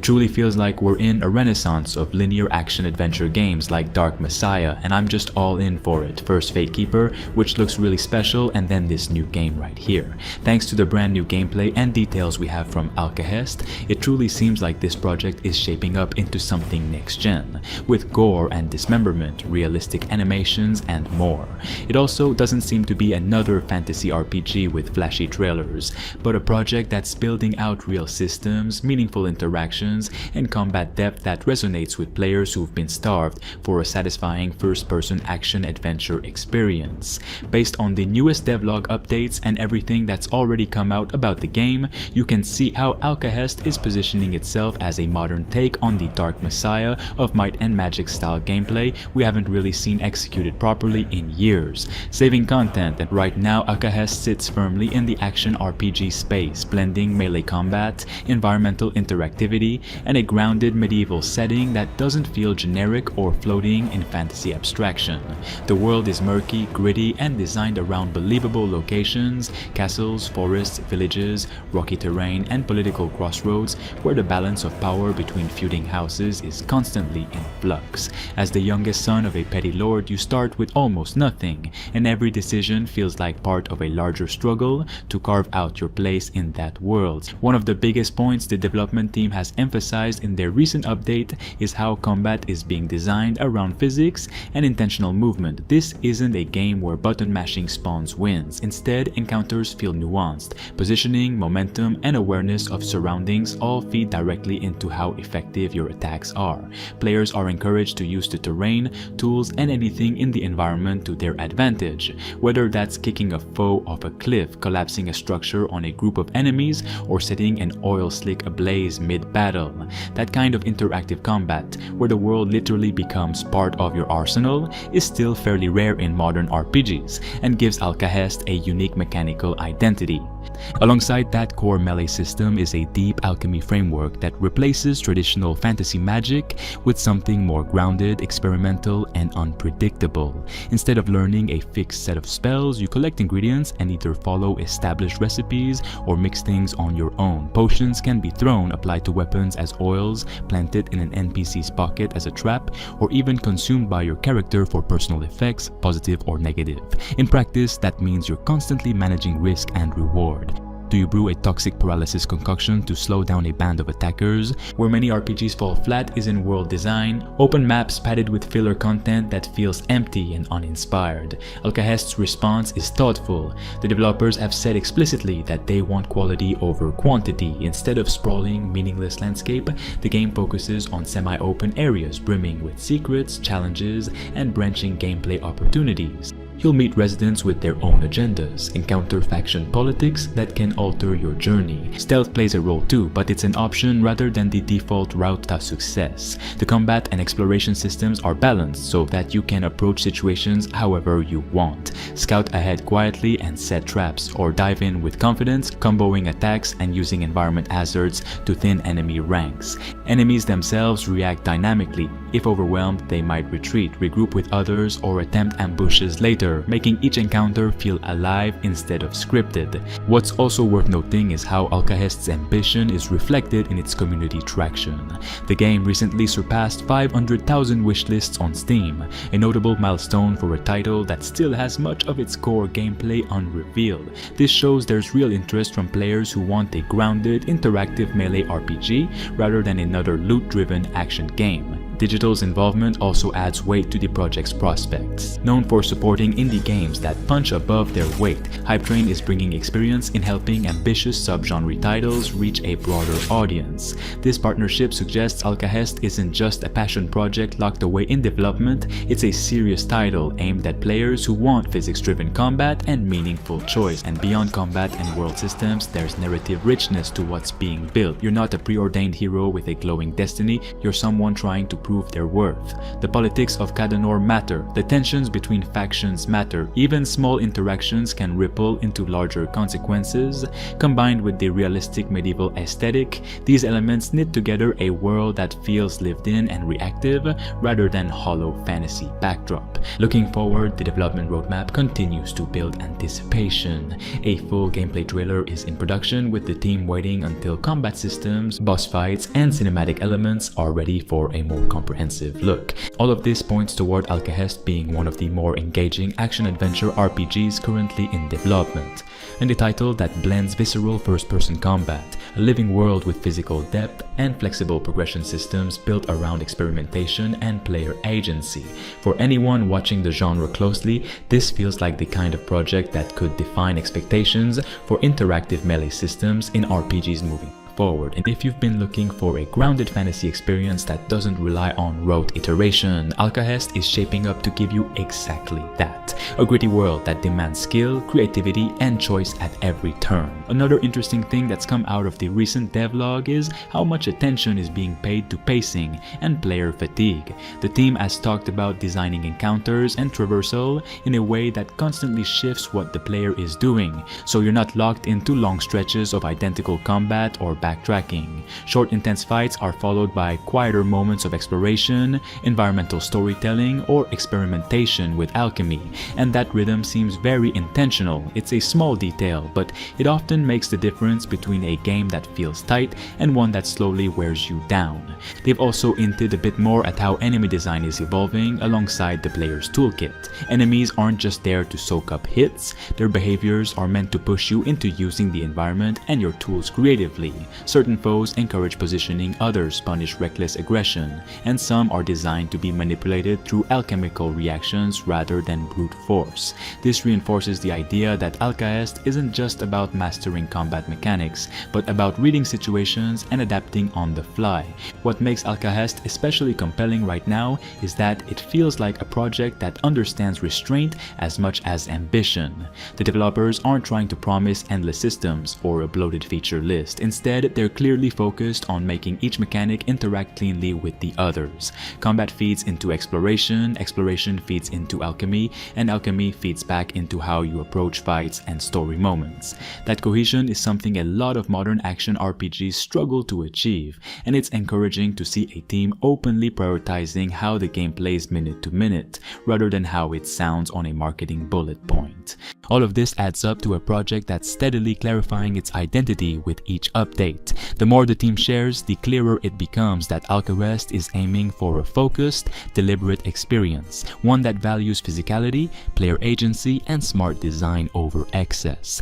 truly feels like we're in a renaissance of linear action-adventure games like Dark Messiah, and I'm just all in for it. First Fate Keeper, which looks really special, and then this new game right here. Thanks to the brand new gameplay and details we have from Alcahest, it truly seems like this project is shaping up into something next-gen, with gore and dismemberment, realistic animations, and more. It also doesn't seem to be another fantasy RPG with flashy trailers, but a project that's building out real systems, meaningful interactions, and combat depth that resonates with players who've been starved for a satisfying first-person action-adventure experience. Based on the newest devlog updates and everything that's already come out about the game, you can see how Alcahest is positioning itself as a modern take on the Dark Messiah of Might and Magic style gameplay we haven't really seen executed properly in years. Saving content, and right now Alcahest sits firmly in the action RPG space, blending melee combat, environmental interactivity, and a grounded medieval setting that doesn't feel generic or floating in fantasy abstraction. The world is murky, gritty, and designed around believable locations, castles, forests, villages, rocky terrain, and political crossroads where the balance of power between feuding houses is constantly in flux. As the youngest son of a petty lord, you start with almost nothing, and every decision feels like part of a larger struggle to carve out your place in that world. One of the biggest points the development team has emphasized in their recent update is how combat is being designed around physics and intentional movement. This isn't a game where button mashing spawns wins. Instead, encounters feel nuanced. Positioning, momentum, and awareness of surroundings all feed directly into how effective your attacks are. Players are encouraged to use the terrain, tools, and anything in the environment to their advantage, whether that's kicking a foe off a cliff, collapsing a structure on a group of enemies, or setting an oil slick ablaze mid-battle. That kind of interactive combat, where the world literally becomes part of your arsenal, is still fairly rare in modern RPGs, and gives Alcahest a unique mechanical identity. Alongside that core melee system is a deep alchemy framework that replaces traditional fantasy magic with something more grounded, experimental, and unpredictable. Instead of learning a fixed set of spells, you collect ingredients and either follow established recipes or mix things on your own. Potions can be thrown, applied to weapons as oils, planted in an NPC's pocket as a trap, or even consumed by your character for personal effects, positive or negative. In practice, that means you're constantly managing risk and reward. Do you brew a toxic paralysis concoction to slow down a band of attackers? Where many RPGs fall flat is in world design, open maps padded with filler content that feels empty and uninspired. Alcahest's response is thoughtful. The developers have said explicitly that they want quality over quantity. Instead of sprawling, meaningless landscape, the game focuses on semi-open areas brimming with secrets, challenges, and branching gameplay opportunities. You'll meet residents with their own agendas, encounter faction politics that can alter your journey. Stealth plays a role too, but it's an option rather than the default route to success. The combat and exploration systems are balanced so that you can approach situations however you want. Scout ahead quietly and set traps, or dive in with confidence, comboing attacks and using environment hazards to thin enemy ranks. Enemies themselves react dynamically. If overwhelmed, they might retreat, regroup with others, or attempt ambushes later, making each encounter feel alive instead of scripted. What's also worth noting is how Alcahest's ambition is reflected in its community traction. The game recently surpassed 500,000 wishlists on Steam, a notable milestone for a title that still has much of its core gameplay unrevealed. This shows there's real interest from players who want a grounded, interactive melee RPG rather than another loot-driven action game. Digital's involvement also adds weight to the project's prospects. Known for supporting indie games that punch above their weight, Hype Train is bringing experience in helping ambitious subgenre titles reach a broader audience. This partnership suggests Alcahest isn't just a passion project locked away in development, it's a serious title aimed at players who want physics-driven combat and meaningful choice. And beyond combat and world systems, there's narrative richness to what's being built. You're not a preordained hero with a glowing destiny, you're someone trying to prove their worth. The politics of Cadanor matter, the tensions between factions matter, even small interactions can ripple into larger consequences. Combined with the realistic medieval aesthetic, these elements knit together a world that feels lived in and reactive rather than hollow fantasy backdrop. Looking forward, the development roadmap continues to build anticipation. A full gameplay trailer is in production, with the team waiting until combat systems, boss fights, and cinematic elements are ready for a more comprehensive look. All of this points toward Alcahest being one of the more engaging action-adventure RPGs currently in development, and a title that blends visceral first-person combat, a living world with physical depth, and flexible progression systems built around experimentation and player agency. For anyone watching the genre closely, this feels like the kind of project that could define expectations for interactive melee systems in RPGs moving forward. And if you've been looking for a grounded fantasy experience that doesn't rely on rote iteration, Alcahest is shaping up to give you exactly that. A gritty world that demands skill, creativity, and choice at every turn. Another interesting thing that's come out of the recent devlog is how much attention is being paid to pacing and player fatigue. The team has talked about designing encounters and traversal in a way that constantly shifts what the player is doing, so you're not locked into long stretches of identical combat or backtracking. Short intense fights are followed by quieter moments of exploration, environmental storytelling, or experimentation with alchemy, and that rhythm seems very intentional. It's a small detail, but it often makes the difference between a game that feels tight and one that slowly wears you down. They've also hinted a bit more at how enemy design is evolving alongside the player's toolkit. Enemies aren't just there to soak up hits, their behaviors are meant to push you into using the environment and your tools creatively. Certain foes encourage positioning, others punish reckless aggression, and some are designed to be manipulated through alchemical reactions rather than brute force. This reinforces the idea that Alcahest isn't just about mastering combat mechanics, but about reading situations and adapting on the fly. What makes Alcahest especially compelling right now is that it feels like a project that understands restraint as much as ambition. The developers aren't trying to promise endless systems or a bloated feature list. Instead, they're clearly focused on making each mechanic interact cleanly with the others. Combat feeds into exploration, exploration feeds into alchemy, and alchemy feeds back into how you approach fights and story moments. That cohesion is something a lot of modern action RPGs struggle to achieve, and it's encouraging to see a team openly prioritizing how the game plays minute to minute, rather than how it sounds on a marketing bullet point. All of this adds up to a project that's steadily clarifying its identity with each update. The more the team shares, the clearer it becomes that Alcahest is aiming for a focused, deliberate experience, one that values physicality, player agency, and smart design over excess.